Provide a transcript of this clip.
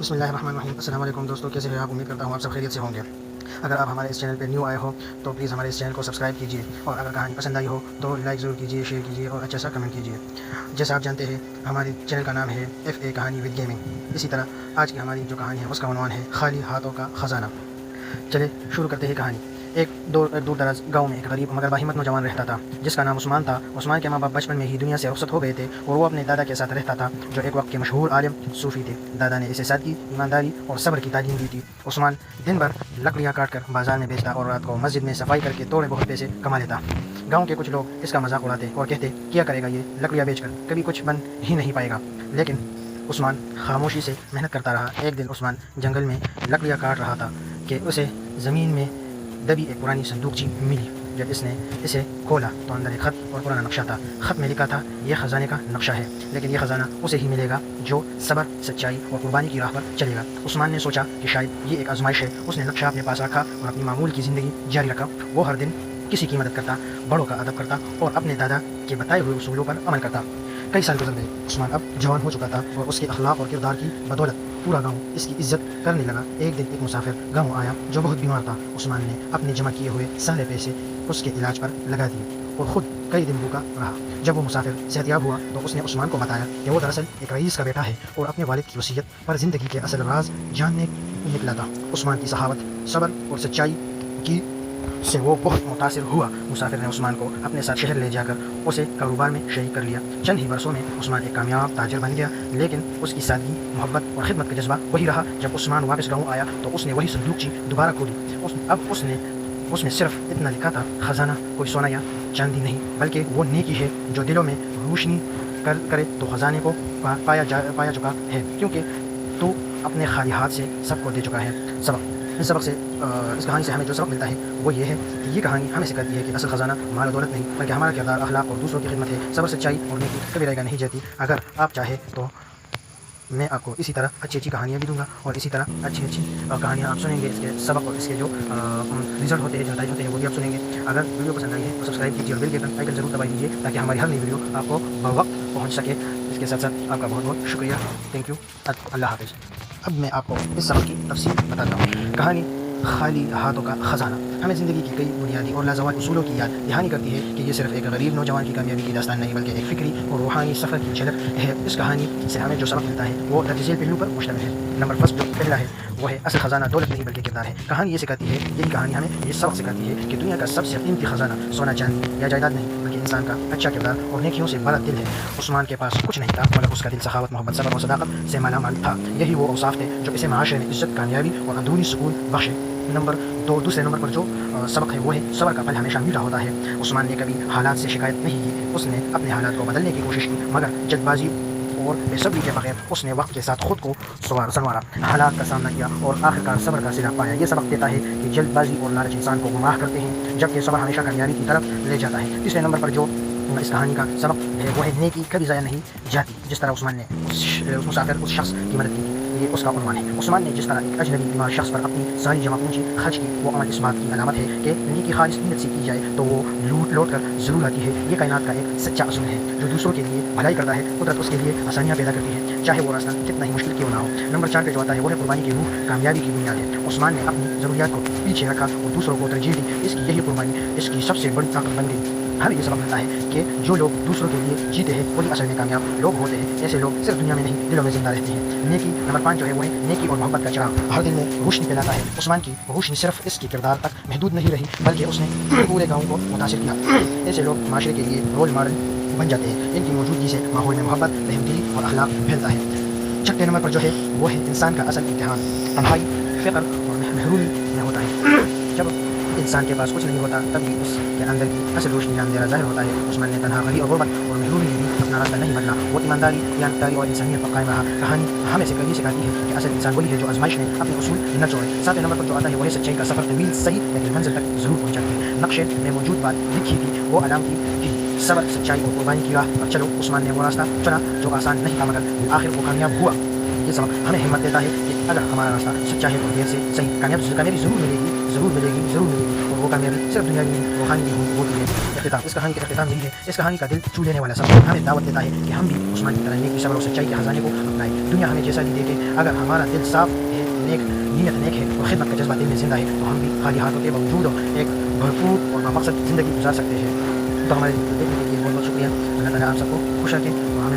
بسم اللہ الرحمن الرحیم۔ السلام علیکم دوستو، کیسے ہیں آپ؟ امید کرتا ہوں آپ سب خیریت سے ہوں گے۔ اگر آپ ہمارے اس چینل پہ نیو آئے ہو تو پلیز ہمارے اس چینل کو سبسکرائب کیجیے، اور اگر کہانی پسند آئی ہو تو لائک ضرور کیجیے، شیئر کیجیے اور اچھا سا کمنٹ کیجیے۔ جیسا آپ جانتے ہیں ہمارے چینل کا نام ہے FA کہانی ود گیمنگ۔ اسی طرح آج کی ہماری جو کہانی ہے اس کا عنوان ہے خالی ہاتھوں کا خزانہ۔ چلے شروع کرتے ہیں کہانی۔ ایک دور دراز گاؤں میں ایک غریب مگر باہمت نوجوان رہتا تھا جس کا نام عثمان تھا۔ عثمان کے ماں باپ بچپن میں ہی دنیا سے رخصت ہو گئے تھے اور وہ اپنے دادا کے ساتھ رہتا تھا جو ایک وقت کے مشہور عالم صوفی تھے۔ دادا نے اسے سادگی، ایمانداری اور صبر کی تعلیم دی تھی۔ عثمان دن بھر لکڑیاں کاٹ کر بازار میں بیچتا اور رات کو مسجد میں صفائی کر کے تھوڑے بہت پیسے کما لیتا۔ گاؤں کے کچھ لوگ اس کا مذاق اڑاتے اور کہتے کیا کرے گا یہ لکڑیاں بیچ کر، کبھی کچھ بن ہی نہیں پائے گا۔ لیکن عثمان خاموشی سے محنت کرتا رہا۔ ایک دن عثمان جنگل میں لکڑیاں کاٹ رہا تھا کہ اسے زمین میں دبی ایک پرانی صندوقچی ملی۔ جب اس نے اسے کھولا تو اندر ایک خط اور پرانا نقشہ تھا۔ خط میں لکھا تھا یہ خزانے کا نقشہ ہے، لیکن یہ خزانہ اسے ہی ملے گا جو صبر، سچائی اور قربانی کی راہ پر چلے گا۔ عثمان نے سوچا کہ شاید یہ ایک آزمائش ہے۔ اس نے نقشہ اپنے پاس رکھا اور اپنی معمول کی زندگی جاری رکھا۔ وہ ہر دن کسی کی مدد کرتا، بڑوں کا ادب کرتا اور اپنے دادا کے بتائے ہوئے اصولوں پر عمل کرتا۔ کئی سال گزر گئے۔ عثمان اب جوان ہو چکا تھا اور اس کے اخلاق اور کردار کی بدولت پورا گاؤں اس کی عزت کرنے لگا۔ ایک دن ایک مسافر گاؤں آیا جو بہت بیمار تھا۔ عثمان نے اپنے جمع کیے ہوئے سارے پیسے اس کے علاج پر لگا دیے اور خود کئی دن بھوکا رہا۔ جب وہ مسافر صحتیاب ہوا تو اس نے عثمان کو بتایا کہ وہ دراصل ایک رئیس کا بیٹا ہے اور اپنے والد کی وصیت پر زندگی کے اصل راز جاننے نکلا تھا۔ عثمان کی سخاوت، صبر اور سچائی کی سے وہ بہت متاثر ہوا۔ مسافر نے عثمان کو اپنے ساتھ شہر لے جا کر اسے کاروبار میں شریک کر لیا۔ چند ہی برسوں میں عثمان ایک کامیاب تاجر بن گیا، لیکن اس کی سادگی، محبت اور خدمت کا جذبہ وہی رہا۔ جب عثمان واپس گاؤں آیا تو اس نے وہی صندوقچی دوبارہ کھولی۔ اب اس میں صرف اتنا لکھا تھا، خزانہ کوئی سونا یا چاندی نہیں، بلکہ وہ نیکی ہے جو دلوں میں روشنی کرے تو خزانے کو پایا چکا ہے، کیونکہ تو اپنے خالی ہاتھ سے سب کو دے چکا ہے۔ اس کہانی سے ہمیں جو سبق ملتا ہے وہ یہ ہے کہ یہ کہانی ہمیں سکھاتی ہے کہ اصل خزانہ مال و دولت نہیں، بلکہ ہمارا کردار، اخلاق اور دوسروں کی خدمت ہے۔ صبر، سچائی اور نیکی کبھی رہ نہیں جاتی۔ اگر آپ چاہیں تو میں آپ کو اسی طرح اچھی کہانیاں بھی دوں گا، اور اسی طرح اچھی کہانیاں آپ سنیں گے۔ اس کے سبق اور اس کے جو رزلٹ ہوتے ہیں، جو نتائج ہوتے ہیں، وہ بھی آپ سنیں گے۔ اگر ویڈیو پسند آئی ہے تو سبسکرائب کیجیے اور بیل کے آئیکن ضرور دبائی دیجیے تاکہ ہماری ہر نئی ویڈیو آپ کو بوقت پہنچ سکے۔ اس کے ساتھ ساتھ آپ کا بہت بہت شکریہ، تھینک یو، اللہ حافظ۔ اب میں آپ کو اس سبق کی تفصیل بتاتا ہوں۔ کہانی خالی ہاتھوں کا خزانہ ہمیں زندگی کی کئی بنیادی اور لازوال اصولوں کی یاد دہانی کرتی ہے کہ یہ صرف ایک غریب نوجوان کی کامیابی کی داستان نہیں، بلکہ ایک فکری اور روحانی سفر کی جھلک ہے۔ اس کہانی سے ہمیں جو سبق ملتا ہے وہ درج ذیل پہلو پر مشتمل ہے۔ نمبر فرسٹ جو پہلا ہے وہ ہے اصل خزانہ دولت نہیں بلکہ کردار ہے۔ کہانی یہ سکھاتی ہے، یہی کہانی ہمیں یہ سبق سکھاتی ہے کہ دنیا کا سب سے قیمتی خزانہ سونا، چاندی یا جائیداد نہیں، بلکہ انسان کا اچھا کردار اور نیکیوں سے بھرا دل ہے۔ عثمان کے پاس کچھ نہیں تھا، مگر اس کا دل سخاوت، محبت، صبر اور صداقت سے مالا مال تھا۔ یہی وہ اوصاف تھے جو اسے معاشرے میں عزت، کامیابی اور اندرونی سکون بخشے۔ دوسرے نمبر پر جو سبق ہے وہ ہے صبر کا پھل ہمیشہ میٹھا ہوتا ہے۔ عثمان نے کبھی حالات سے شکایت نہیں کی، اس نے اپنے حالات کو بدلنے کی کوشش کی، مگر جلد بازی اور بے صبری کے بغیر اس نے وقت کے ساتھ خود کو سنوارا، حالات کا سامنا کیا اور آخرکار صبر کا صلہ پایا۔ یہ سبق دیتا ہے کہ جلد بازی اور لالچ انسان کو گمراہ کرتے ہیں، جبکہ صبر ہمیشہ کامیابی کی طرف لے جاتا ہے۔ تیسرے نمبر پر جو اس کہانی کا سبق ہے وہ ہے نیکی کبھی ضائع نہیں جاتی۔ جس طرح عثمان نے اس مسافر، اس شخص کی مدد کی، یہ اس کا عنوان ہے۔ عثمان نے جس طرح ایک اجنبی بیمار شخص پر اپنی ساری جمع پونجی خرچ کی، وہ عمل اس بات کی علامت ہے کہ نیکی خالص نیت سے کی جائے تو وہ لوٹ کر ضرور آتی ہے۔ یہ کائنات کا ایک سچا اصول ہے، جو دوسروں کے لیے بھلائی کرتا ہے قدرت اس کے لیے آسانیاں پیدا کرتی ہے، چاہے وہ راستہ کتنا ہی مشکل کیوں نہ ہو۔ نمبر 4 پہ جو آتا ہے وہ ہے قربانی کی روح کامیابی کی بنیاد ہے۔ عثمان نے اپنی ضروریات کو پیچھے رکھا اور دوسروں کو ترجیح دی۔ اس کی یہی قربانی اس کی سب سے بڑی طاقت بن گئی۔ ہمیں یہ سبق ملتا ہے کہ جو لوگ دوسروں کے لیے جیتے ہیں وہی اصل میں کامیاب لوگ ہوتے ہیں۔ ایسے لوگ صرف دنیا میں نہیں، دلوں میں زندہ رہتے ہیں۔ نیکی نمبر 5 جو ہے وہ ہے نیکی اور محبت کا چراغ، ہر دل میں روشنی پھیلاتا ہے۔ عثمان کی روشنی صرف اس کے کردار تک محدود نہیں رہی، بلکہ اس نے پورے گاؤں کو متاثر کیا۔ ایسے لوگ معاشرے کے لیے رول ماڈل بن جاتے ہیں، ان کی موجودگی سے ماحول میں محبت، رحمدلی اور اخلاق پھیلتا ہے۔ چھٹے نمبر پر جو ہے وہ ہے انسان کا اصل امتحان تنہائی، فقر اور محرومی میں ہوتا ہے۔ جب انسان کے پاس کچھ نہیں ہوتا تب بھی اس کے اندر کی اصل روشنی کا اندھیرا ظاہر ہوتا ہے۔ عثمان نے تنہا غریب اور غربت اور محرومی میں بھی اپنا راستہ نہیں بدلا، وہ ایمانداری، دیانتداری اور انسانیت پر قائم رہا۔ کہانی ہمیں سے کبھی سکھاتی ہے کہ اصل انسان وہی ہے جو آزمائش میں اپنے اصول نہ چھوڑے۔ 7 نمبر پر جو آتا ہے وہ ہے سچائی کا سفر طویل صحیح لیکن منزل تک ضرور پہنچاتی ہے۔ نقشے میں موجود بات لکھی تھی، وہ علامتی تھی، صبر، سچائی اور قربانی کی راہ پر چلو۔ عثمان نے وہ راستہ چنا جو آسان نہیں تھا، مگر بالآخر وہ کامیاب ہوا۔ یہ سبق ہمیں ہمت دیتا ہے کہ اگر ہمارا راستہ سچا ہے تو دیر سے صحیح کامیابی ضرور ملے گی، ضرور ملے گی اور وہ کامیابی صرف دنیا میں روحانی نہیں ہوتی ہے۔ اختتام، اس کہانی کا اختتام یہی ہے، اس کہانی کا دل چھو لینے والا سبق ہمیں دعوت دیتا ہے کہ ہم بھی عثمان کی طرح نیکی، صبر اور سچائی کے خزانے کو اپنائیں۔ دنیا ہمیں جیسا بھی دیکھے، اگر ہمارا دل صاف ہے، نیت نیک ہے اور خدمت کا جذبہ دل میں زندہ ہے، تو ہم بھی خالی ہاتھوں کے باوجود ایک بھرپور اور بامقصد زندگی گزار سکتے ہیں۔ تو ہمارے دیکھنے کے لیے بہت بہت شکریہ۔ اللہ تعالیٰ آپ سب کو خوش رکھے اور ہمیں